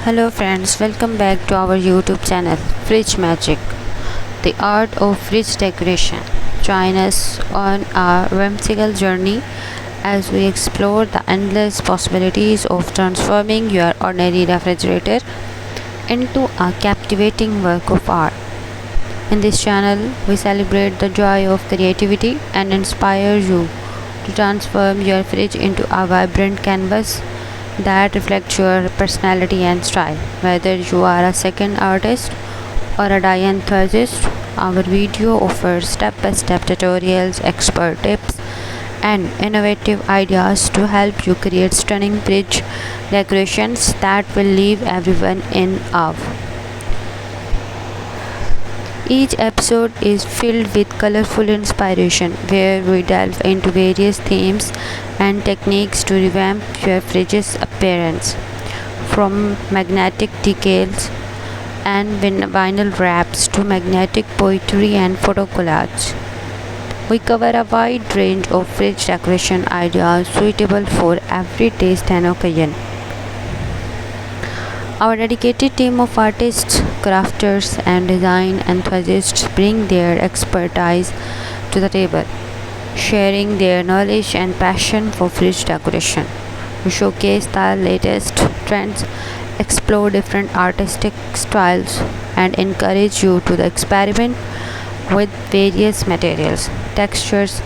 Hello friends, welcome back to our YouTube channel Fridge Magic, the art of fridge decoration. Join us on our whimsical journey as we explore the endless possibilities of transforming your ordinary refrigerator into a captivating work of art. In this channel, we celebrate the joy of creativity and inspire you to transform your fridge into a vibrant canvas that reflects your personality and style. Whether you are a second artist or a dye enthusiast, our video offers step-by-step tutorials, expert tips, and innovative ideas to help you create stunning fridge decorations that will leave everyone in awe. Each episode is filled with colorful inspiration where we delve into various themes and techniques to revamp your fridge's appearance. From magnetic decals and vinyl wraps to magnetic poetry and photo collage. We cover a wide range of fridge decoration ideas suitable for every taste and occasion. Our dedicated team of artists, crafters, and design enthusiasts bring their expertise to the table, sharing their knowledge and passion for fridge decoration. We showcase the latest trends, explore different artistic styles, and encourage you to experiment with various materials, textures,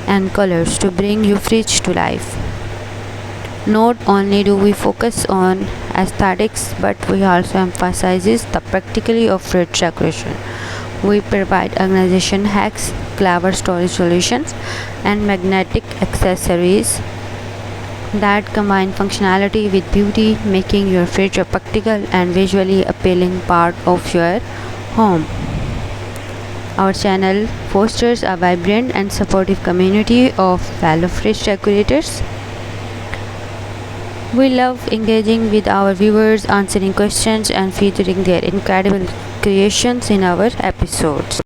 and colors to bring your fridge to life. Not only do we focus on aesthetics, but we also emphasize the practicality of fridge decoration. We provide organization hacks, clever storage solutions, and magnetic accessories that combine functionality with beauty, making your fridge a practical and visually appealing part of your home. Our channel fosters a vibrant and supportive community of fellow fridge decorators. We love engaging with our viewers, answering questions, and featuring their incredible creations in our episodes.